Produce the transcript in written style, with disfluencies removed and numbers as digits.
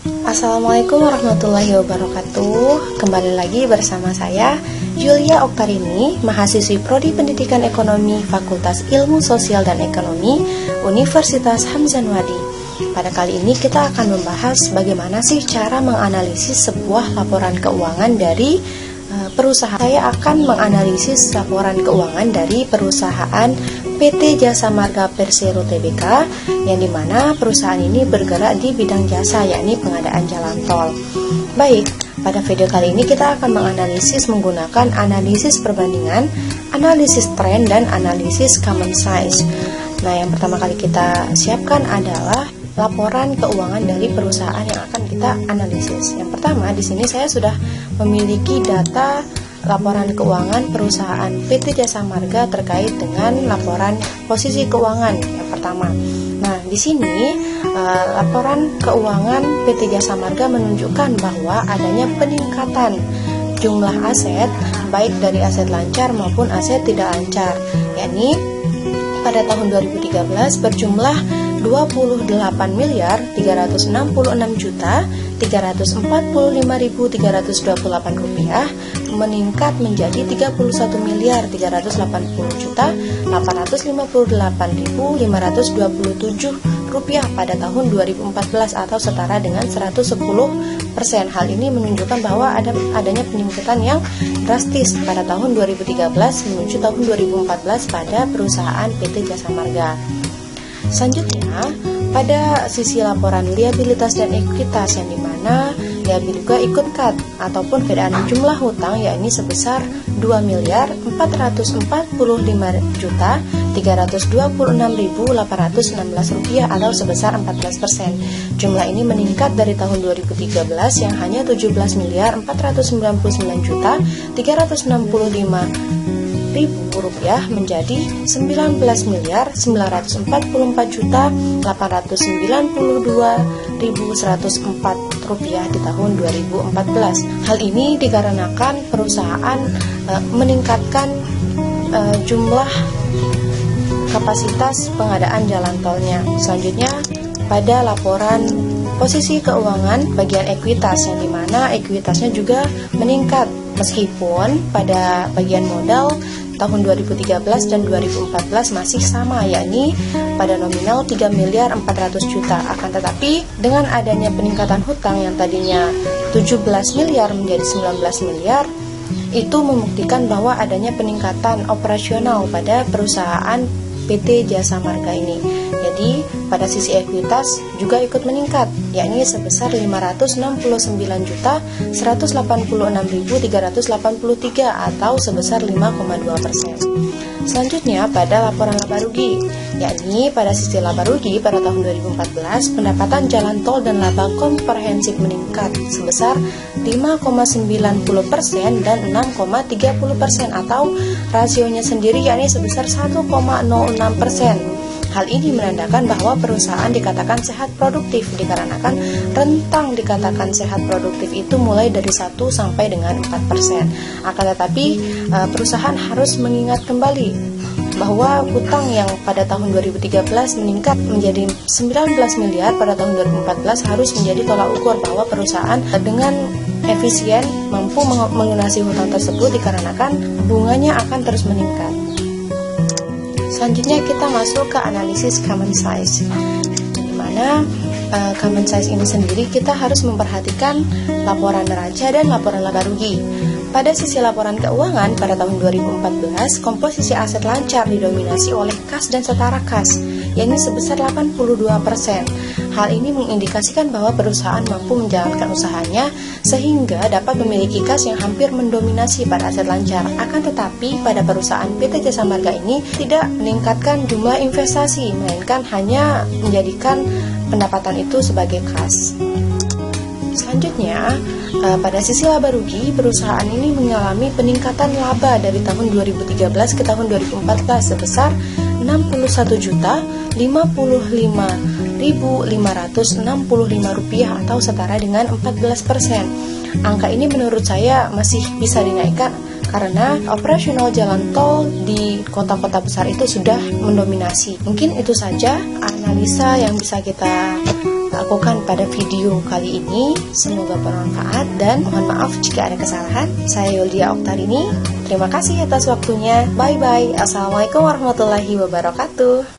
Assalamualaikum warahmatullahi wabarakatuh. Kembali lagi bersama saya Julia Oktarini, mahasiswi Prodi Pendidikan Ekonomi Fakultas Ilmu Sosial dan Ekonomi Universitas Hamzanwadi. Pada kali ini kita akan membahas bagaimana sih cara menganalisis sebuah laporan keuangan dari perusahaan. Saya akan menganalisis laporan keuangan dari perusahaan PT Jasa Marga Persero Tbk, yang dimana perusahaan ini bergerak di bidang jasa, yakni pengadaan jalan tol. Baik, pada video kali ini kita akan menganalisis menggunakan analisis perbandingan, analisis tren, dan analisis common size. Nah, yang pertama kali kita siapkan adalah laporan keuangan dari perusahaan yang akan kita analisis. Yang pertama, di sini saya sudah memiliki data laporan keuangan perusahaan PT Jasa Marga terkait dengan laporan posisi keuangan yang pertama. Nah, di sini laporan keuangan PT Jasa Marga menunjukkan bahwa adanya peningkatan jumlah aset baik dari aset lancar maupun aset tidak lancar, yakni pada tahun 2013 berjumlah 28.346.345.328 rupiah meningkat menjadi 31.358.858.527 rupiah pada tahun 2014 atau setara dengan 110%. Hal ini menunjukkan bahwa adanya peningkatan yang drastis pada tahun 2013 menuju tahun 2014 pada perusahaan PT Jasa Marga. Selanjutnya, pada sisi laporan liabilitas dan ekuitas, yang dimana liabilitas juga ikut cut ataupun perbedaan jumlah hutang, yakni sebesar 2.445.326.816 rupiah atau sebesar 14%. Jumlah ini meningkat dari tahun 2013 yang hanya 17.499.365.000 rupiah menjadi 19.984.892.104 rupiah di tahun 2014. Hal ini dikarenakan perusahaan meningkatkan jumlah kapasitas pengadaan jalan tolnya. Selanjutnya, pada laporan posisi keuangan bagian ekuitas, yang dimana ekuitasnya juga meningkat meskipun pada bagian modal tahun 2013 dan 2014 masih sama, yakni pada nominal 3.400.000.000. Akan tetapi dengan adanya peningkatan hutang yang tadinya 17 miliar menjadi 19 miliar, itu membuktikan bahwa adanya peningkatan operasional pada perusahaan PT Jasa Marga ini. Jadi pada sisi ekuitas juga ikut meningkat, yakni sebesar 566.186.383 atau sebesar 5,2%. Selanjutnya pada laporan laba rugi, yakni pada sisi laba rugi pada tahun 2014 pendapatan jalan tol dan laba komprehensif meningkat sebesar 5,90% dan 6,30% atau rasionya sendiri yakni sebesar 1,06%. Hal ini menandakan bahwa perusahaan dikatakan sehat produktif dikarenakan rentang dikatakan sehat produktif itu mulai dari 1 sampai dengan 4%. Akan tetapi perusahaan harus mengingat kembali bahwa hutang yang pada tahun 2013 meningkat menjadi 19 miliar pada tahun 2014 harus menjadi tolak ukur bahwa perusahaan dengan efisien mampu melunasi hutang tersebut dikarenakan bunganya akan terus meningkat. Selanjutnya kita masuk ke analisis common size, di mana common size ini sendiri kita harus memperhatikan laporan neraca dan laporan laba rugi. Pada sisi laporan keuangan pada tahun 2014, komposisi aset lancar didominasi oleh kas dan setara kas, yakni sebesar 82%. Hal ini mengindikasikan bahwa perusahaan mampu menjalankan usahanya sehingga dapat memiliki kas yang hampir mendominasi pada aset lancar. Akan tetapi pada perusahaan PT Jasa Marga ini tidak meningkatkan jumlah investasi, melainkan hanya menjadikan pendapatan itu sebagai kas. Selanjutnya, pada sisi laba rugi, perusahaan ini mengalami peningkatan laba dari tahun 2013 ke tahun 2014 sebesar 61.055.565 rupiah atau setara dengan 14%. Angka ini menurut saya masih bisa dinaikkan karena operasional jalan tol di kota-kota besar itu sudah mendominasi. Mungkin itu saja analisa yang bisa kita lakukan pada video kali ini. Semoga bermanfaat dan mohon maaf jika ada kesalahan. Saya Yulia Oktarini. Terima kasih atas waktunya. Bye bye. Assalamualaikum warahmatullahi wabarakatuh.